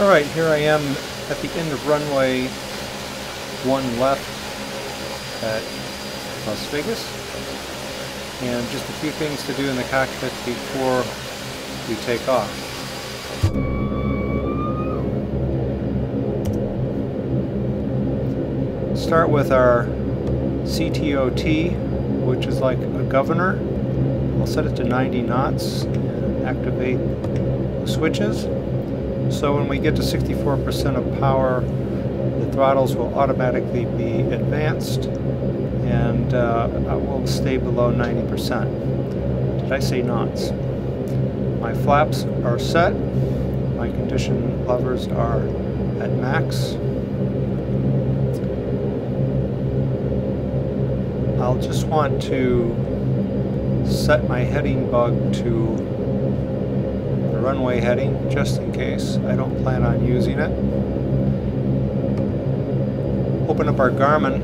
Alright, here I am at the end of runway 1 left at Las Vegas, and just a few things to do in the cockpit before we take off. Start with our CTOT, which is like a governor. I'll set it to 90 knots and activate the switches. So when we get to 64% of power, the throttles will automatically be advanced and I will stay below 90%. Did I say knots? My flaps are set. My condition levers are at max. I'll just want to set my heading bug to the runway heading, just in case. I don't plan on using it. Open up our Garmin.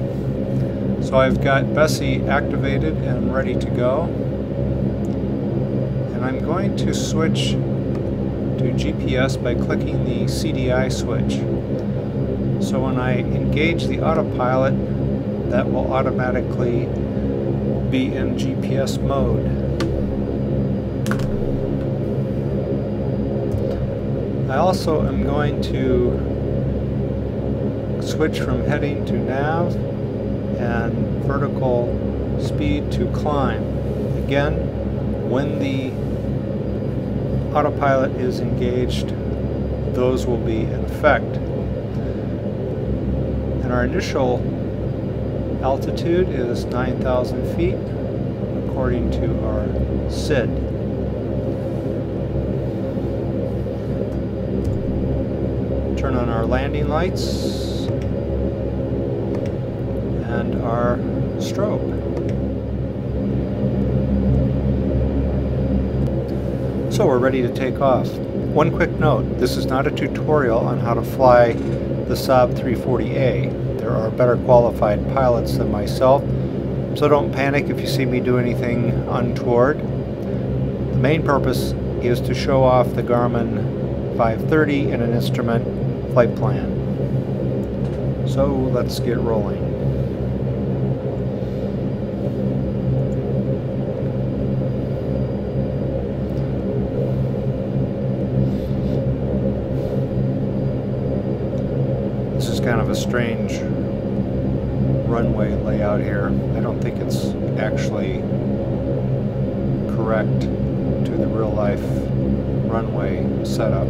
So I've got Bessie activated and ready to go. And I'm going to switch to GPS by clicking the CDI switch. So when I engage the autopilot, that will automatically be in GPS mode. I also am going to switch from heading to nav and vertical speed to climb. Again, when the autopilot is engaged, those will be in effect. And our initial altitude is 9,000 feet according to our SID. Turn on our landing lights and our strobe. So we're ready to take off. One quick note, this is not a tutorial on how to fly the Saab 340A. There are better qualified pilots than myself, so don't panic if you see me do anything untoward. The main purpose is to show off the Garmin 530 in an instrument flight plan. So let's get rolling. This is kind of a strange runway layout here. I don't think it's actually correct to the real life runway setup.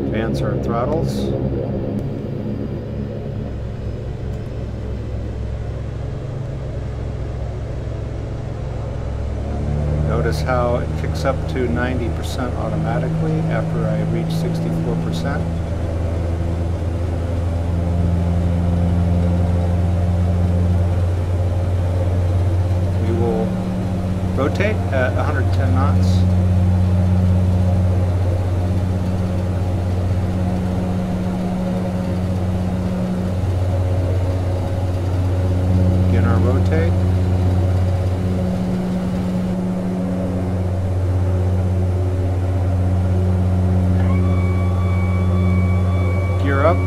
Advance our throttles. Notice how it kicks up to 90% automatically after I reach 64%. We will rotate at 110 knots. Begin our rotate. Gear up,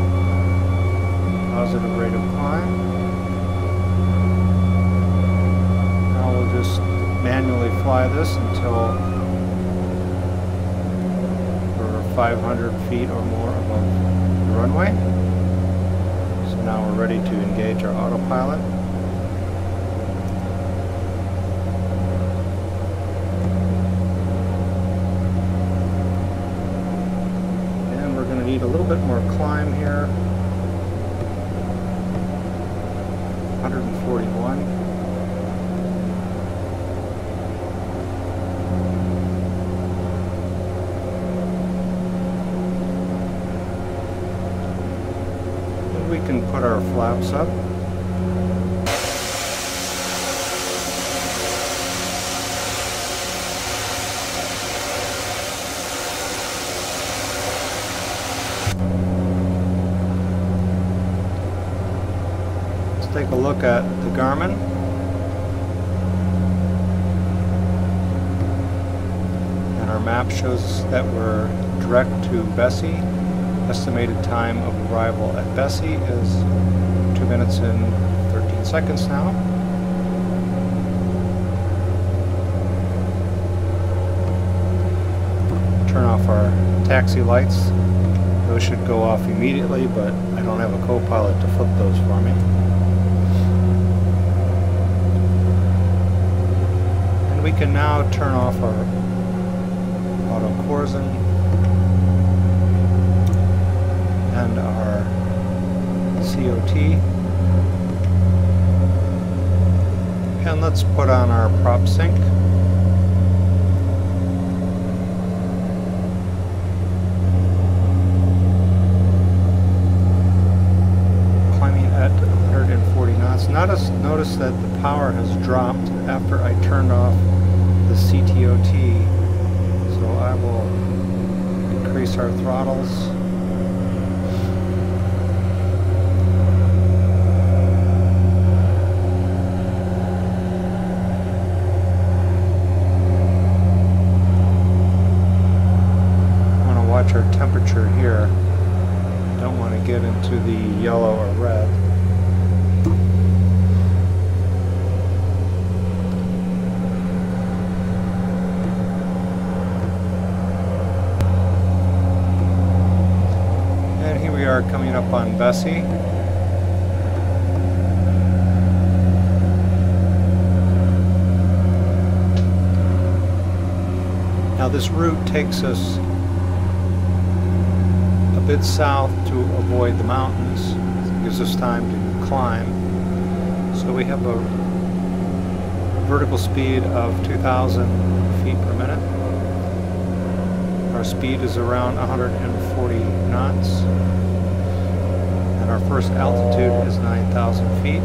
positive rate of climb. Now we'll just manually fly this until we're 500 feet or more above the runway. So now we're ready to engage our autopilot. Need a little bit more climb here. 141. And we can put our flaps up. take a look at the Garmin. And our map shows that we're direct to Bessie. Estimated time of arrival at Bessie is 2 minutes and 13 seconds now. Turn off our taxi lights. Those should go off immediately, but I don't have a co-pilot to flip those for me. And we can now turn off our auto Corsin and our COT. And let's put on our prop sync. Notice that the power has dropped after I turned off the CTOT, so I will increase our throttles. I want to watch our temperature here. Don't want to get into the yellow or red. We are coming up on Bessie. Now this route takes us a bit south to avoid the mountains. It gives us time to climb. So we have a vertical speed of 2,000 feet per minute. Our speed is around 140 knots. Our first altitude is 9,000 feet.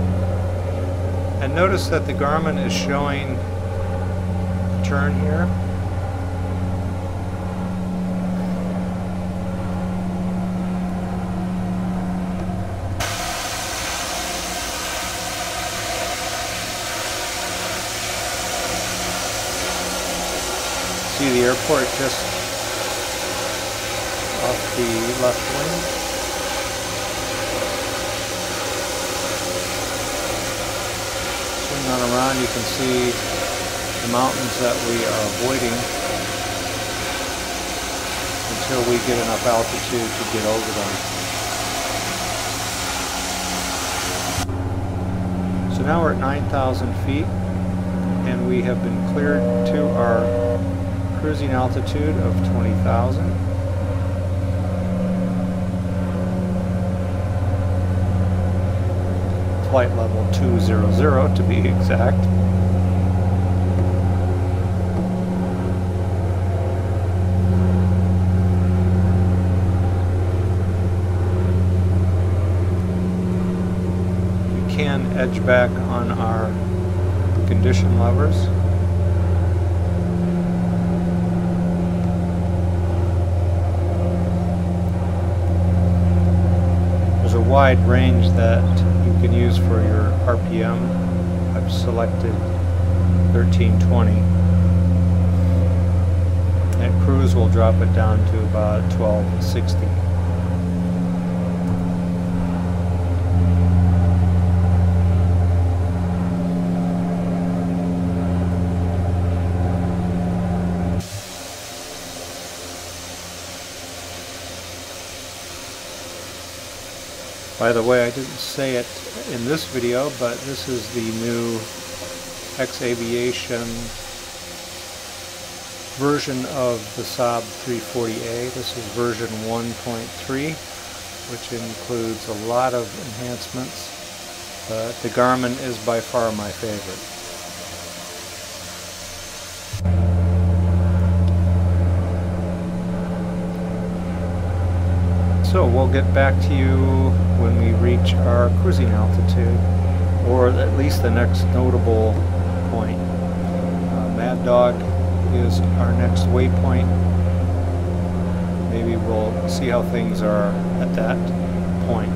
And notice that the Garmin is showing a turn here. See the airport just off the left wing. On around, you can see the mountains that we are avoiding until we get enough altitude to get over them. So now we're at 9,000 feet and we have been cleared to our cruising altitude of 20,000. Flight level 200 to be exact. We can edge back on our condition levers. There's a wide range that you can use for your RPM. I've selected 1320. At cruise we'll drop it down to about 1260. By the way, I didn't say it in this video, but this is the new X-Aviation version of the Saab 340A. This is version 1.3, which includes a lot of enhancements, but the Garmin is by far my favorite. So we'll get back to you when we reach our cruising altitude, or at least the next notable point. Mad Dog is our next waypoint. Maybe we'll see how things are at that point.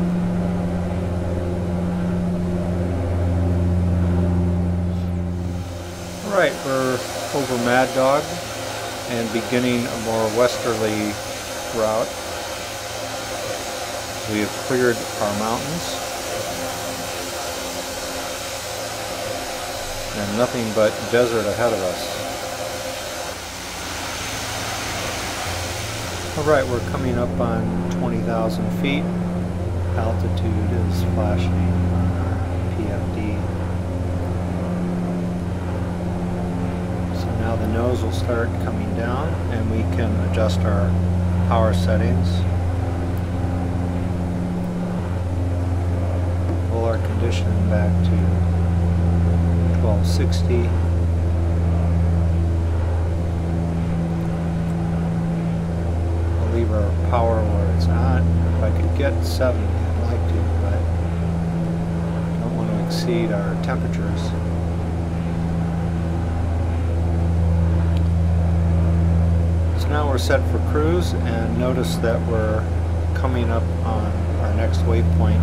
Alright, we're over Mad Dog and beginning a more westerly route. We have cleared our mountains and nothing but desert ahead of us. Alright, we're coming up on 20,000 feet. Altitude is flashing on our PFD. So now the nose will start coming down and we can adjust our power settings. Pull our conditioning back to 1260. We'll leave our power where it's on. If I could get 70, I'd like to, but I don't want to exceed our temperatures. So now we're set for cruise, and notice that we're coming up on our next waypoint,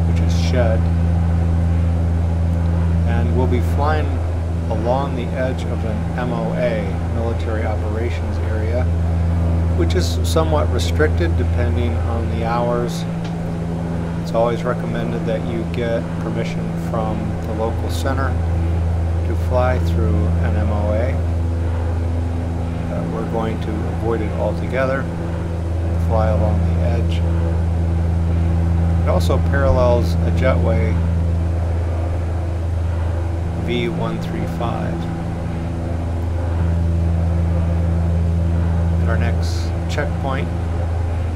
which is Shed. And we'll be flying along the edge of an MOA, Military Operations Area, which is somewhat restricted depending on the hours. It's always recommended that you get permission from the local center to fly through an MOA. We're going to avoid it altogether and fly along the edge. It also parallels a jetway V135. Our next checkpoint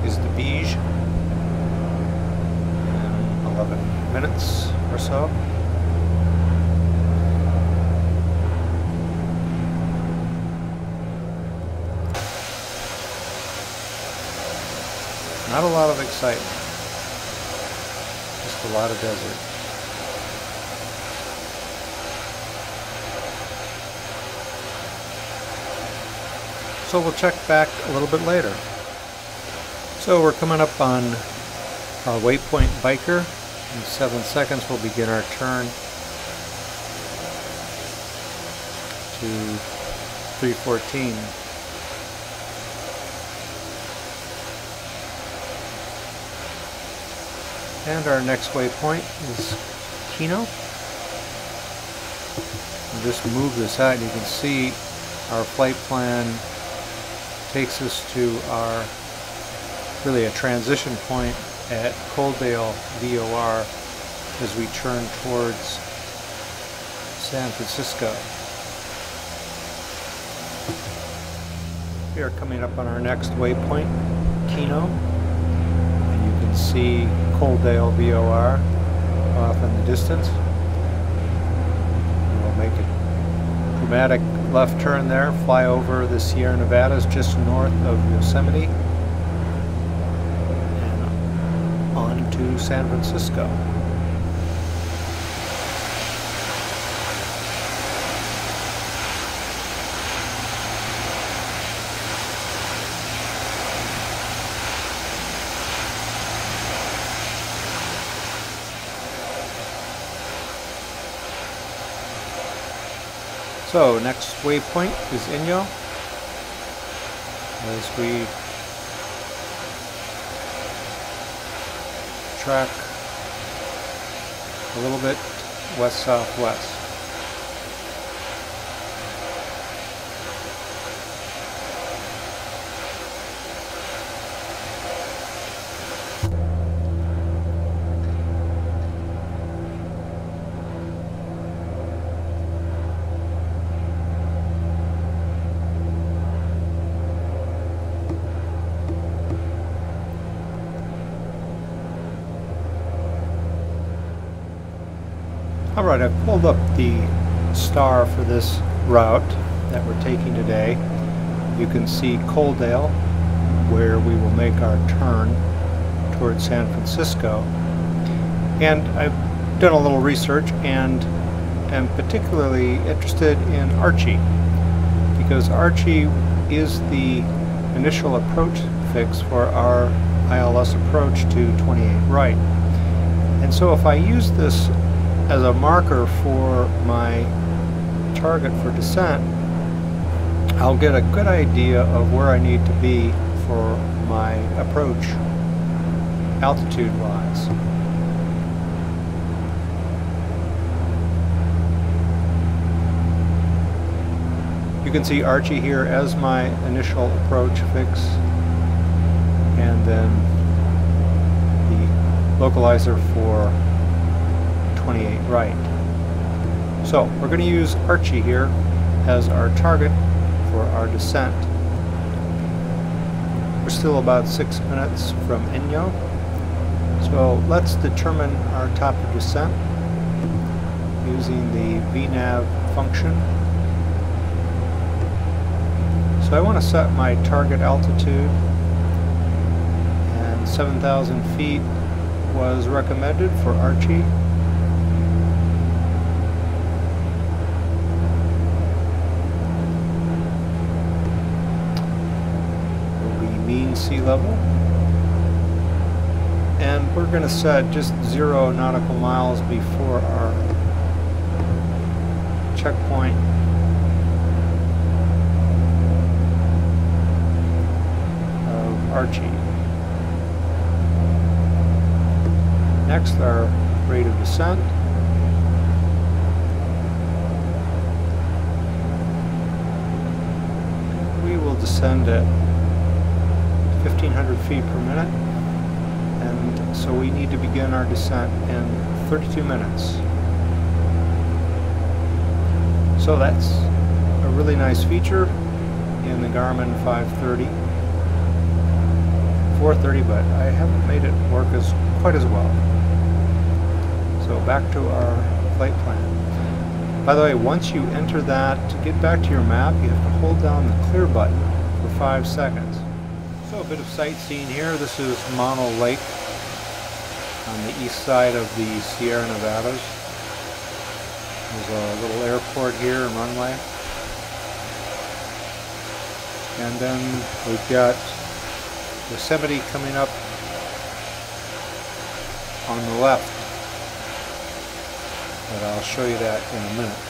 is the Beige in 11 minutes or so. Not a lot of excitement, just a lot of desert. So we'll check back a little bit later. So we're coming up on our waypoint Biker. In 7 seconds we'll begin our turn to 314. And our next waypoint is Kino. I'll just move this out and you can see our flight plan takes us to our, really a transition point at Coaldale VOR as we turn towards San Francisco. We are coming up on our next waypoint, Kino, and you can see Coaldale VOR off in the distance. We'll make a dramatic left turn there, fly over the Sierra Nevadas just north of Yosemite and on to San Francisco. So, next waypoint is Inyo, as we track a little bit west-southwest. Alright, I've pulled up the star for this route that we're taking today. You can see Coaldale, where we will make our turn towards San Francisco. And I've done a little research and am particularly interested in Archie, because Archie is the initial approach fix for our ILS approach to 28 right. And so if I use this as a marker for my target for descent, I'll get a good idea of where I need to be for my approach altitude-wise. You can see Archie here as my initial approach fix, and then the localizer for 28 right. So we're going to use Archie here as our target for our descent. We're still about 6 minutes from Inyo, so let's determine our top of descent using the VNav function. So I want to set my target altitude, and 7,000 feet was recommended for Archie. Will be mean sea level. And we're going to set just 0 nautical miles before our checkpoint. Archie. Next, our rate of descent. We will descend at 1,500 feet per minute, and so we need to begin our descent in 32 minutes. So that's a really nice feature in the Garmin 530. 430, but I haven't made it work quite as well. So back to our flight plan. By the way, once you enter that, to get back to your map, you have to hold down the clear button for 5 seconds. So a bit of sightseeing here. This is Mono Lake on the east side of the Sierra Nevadas. There's a little airport here and runway. And then we've got Yosemite coming up on the left, but I'll show you that in a minute.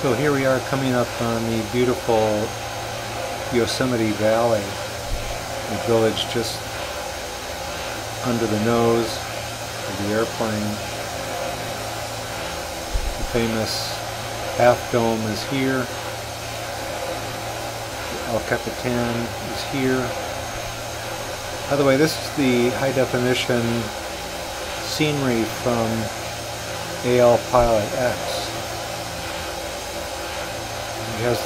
So here we are coming up on the beautiful Yosemite Valley, the village just under the nose of the airplane. The famous Half Dome is here. El Capitan is here. By the way, this is the high definition scenery from AL Pilot X. He has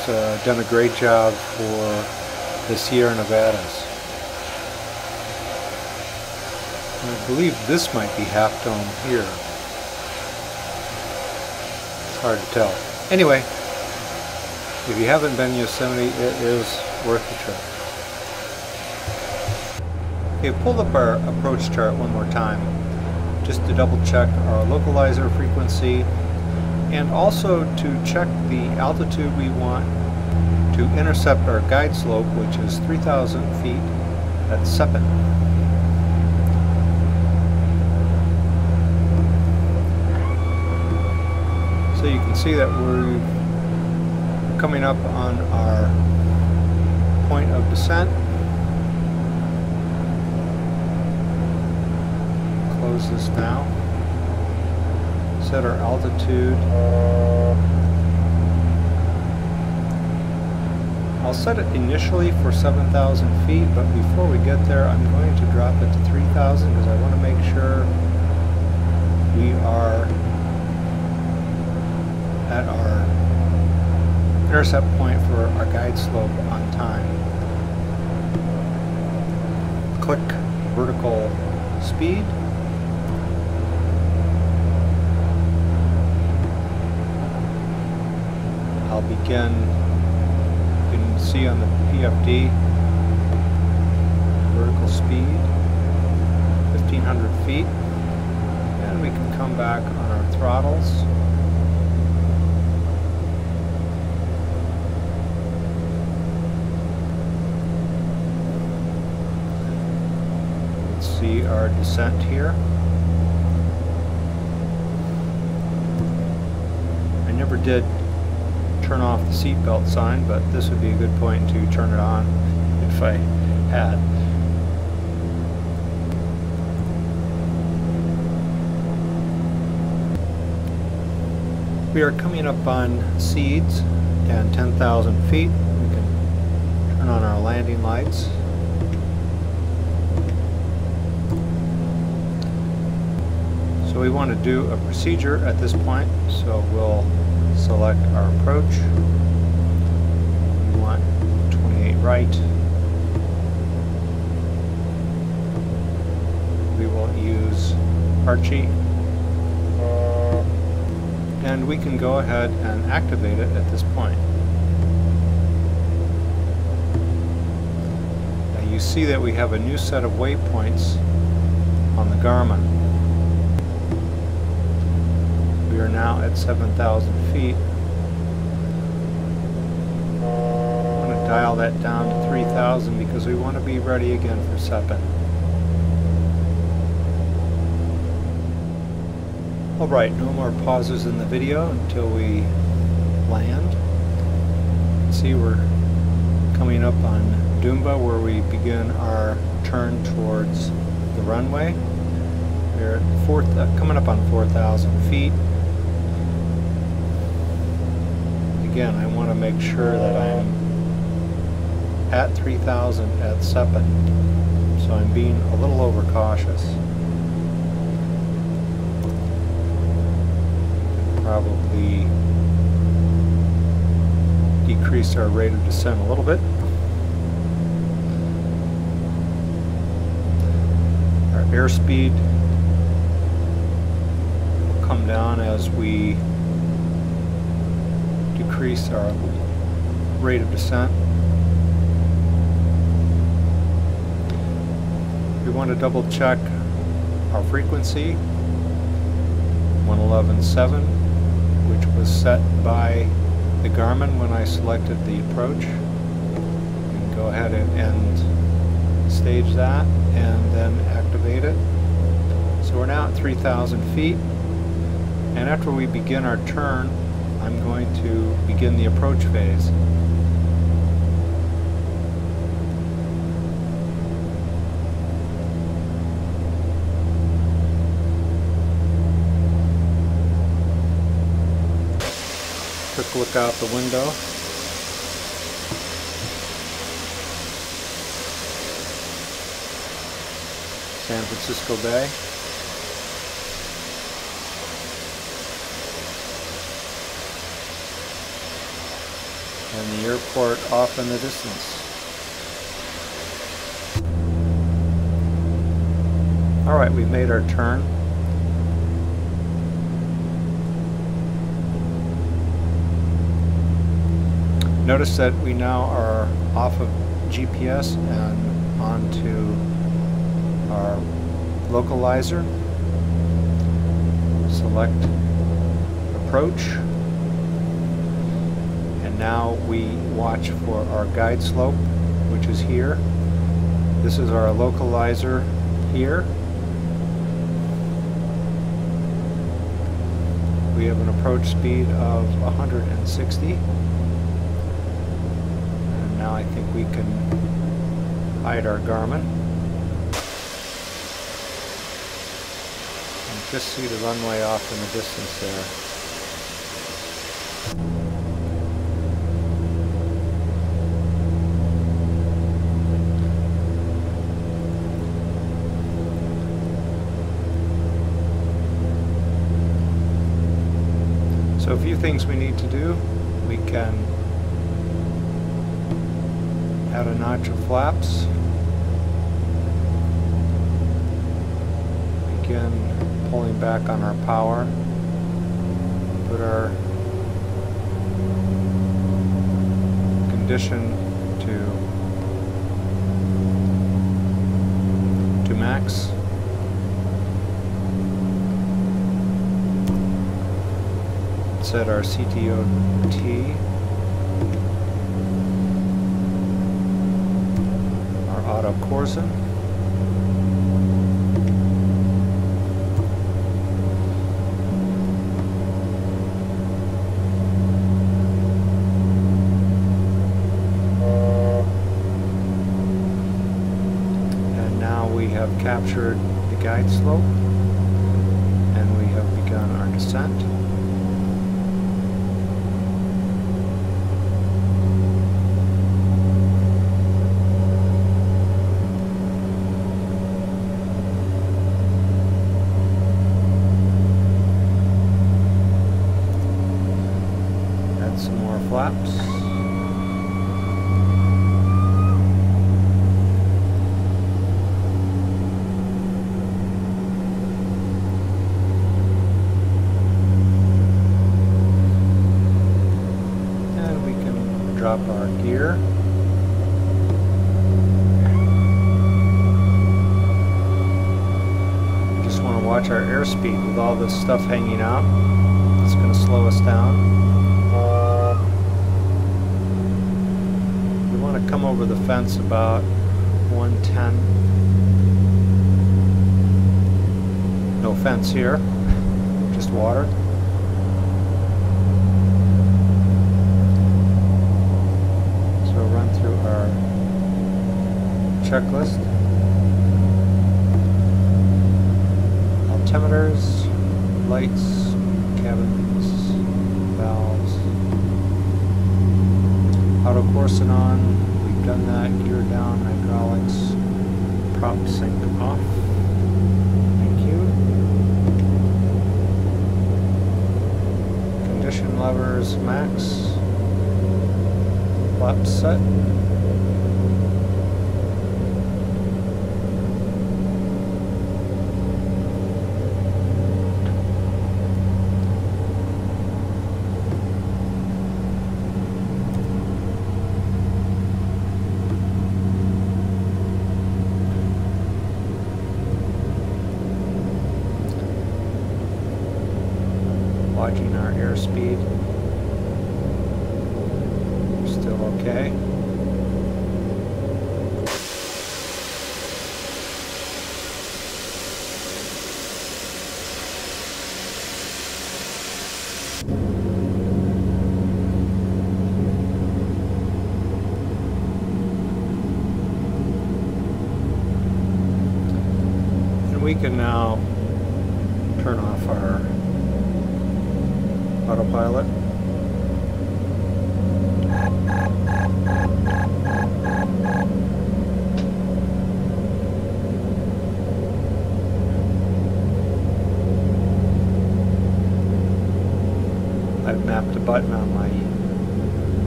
done a great job for the Sierra Nevadas. I believe this might be Half Dome here. It's hard to tell. Anyway, if you haven't been to Yosemite, it is worth the trip. Okay, pull up our approach chart one more time, just to double check our localizer frequency, and also to check the altitude we want to intercept our guide slope, which is 3,000 feet at Sepin. So you can see that we're coming up on our point of descent. Close this now. Set our altitude. I'll set it initially for 7,000 feet, but before we get there, I'm going to drop it to 3,000 because I want to make sure we are at our intercept point for our guide slope on time. Click vertical speed. I'll begin, you can see on the PFD, vertical speed, 1,500 feet, and we can come back on our throttles. See our descent here. never did turn off the seatbelt sign, but this would be a good point to turn it on if I had. We are coming up on seeds and 10,000 feet. We can turn on our landing lights. So we want to do a procedure at this point, so we'll select our approach. We want 28 right. We will use Archie. And we can go ahead and activate it at this point. Now you see that we have a new set of waypoints on the Garmin. We are now at 7,000 feet. I'm going to dial that down to 3,000 because we want to be ready again for Seppan. Alright, no more pauses in the video until we land. You can see we're coming up on Doomba where we begin our turn towards the runway. We're at coming up on 4,000 feet. Again, I want to make sure that I'm at 3,000 at Seppan, so I'm being a little overcautious. Probably decrease our rate of descent a little bit. Our airspeed will come down as we decrease our rate of descent. We want to double check our frequency, 111.7. which was set by the Garmin when I selected the approach. You can go ahead and end stage that and then activate it. So we're now at 3,000 feet, and after we begin our turn, I'm going to begin the approach phase. Quick look out the window. San Francisco Bay. And the airport off in the distance. Alright, we've made our turn. Notice that we now are off of GPS and onto our localizer. Select approach. And now we watch for our guide slope, which is here. This is our localizer here. We have an approach speed of 160. Now I think we can hide our Garmin. And just see the runway off in the distance there. So a few things we need to do. We can add a notch of flaps. Begin pulling back on our power. Put our condition to max. Set our CTOT. Auto Corsin. captured the guide slope, and we have begun our descent. Add some more flaps. Drop our gear. We just want to watch our airspeed with all this stuff hanging out. It's going to slow us down. We want to come over the fence about 110. No fence here, just water. Run through our checklist. Altimeters, lights, cabins, valves. Auto Corsinon, we've done that. Gear down, hydraulics, prop sync off. Thank you. Condition levers, max. Flaps set. Watching our airspeed. Still okay. And we can now turn off our autopilot. I've mapped a button on my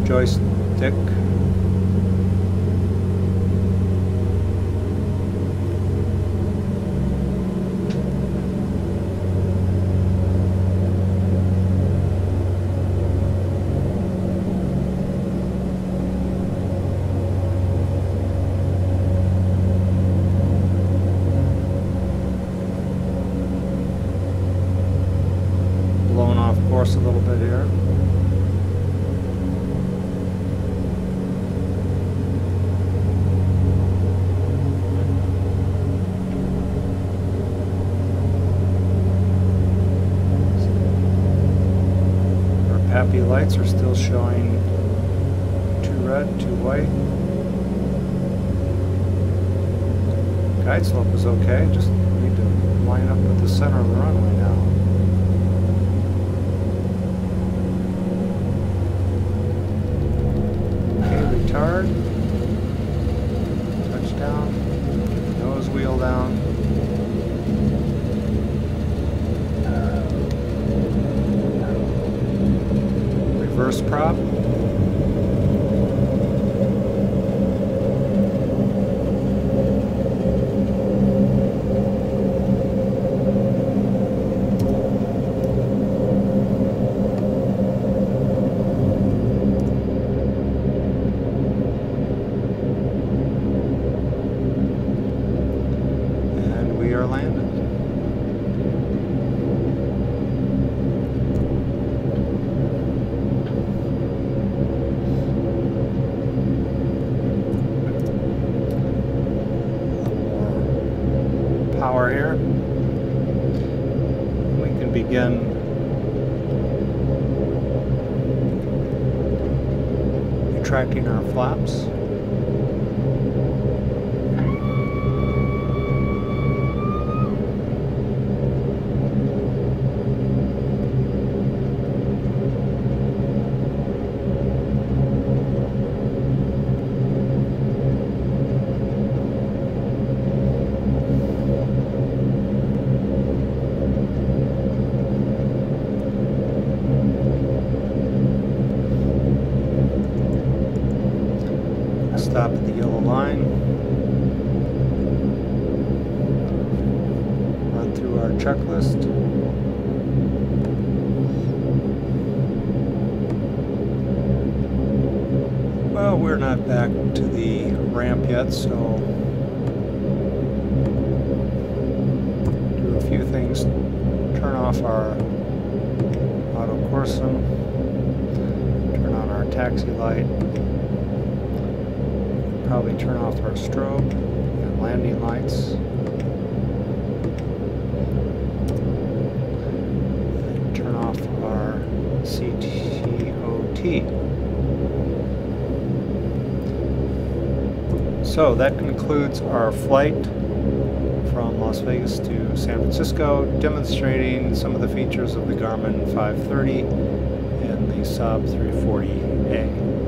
joystick. Blown off course a little bit here. Our PAPI lights are still showing 2 red, 2 white. Guide slope is okay, just need to line up with the center of the runway now. Retard, touchdown, nose wheel down, reverse prop, landed. Power here. We can begin retracting our flaps. top of the yellow line. Run through our checklist. Well, we're not back to the ramp yet, so do a few things. Turn off our auto coursing, turn on our taxi light, probably turn off our strobe and landing lights, and turn off our CTOT. So that concludes our flight from Las Vegas to San Francisco, demonstrating some of the features of the Garmin 530 and the Saab 340A.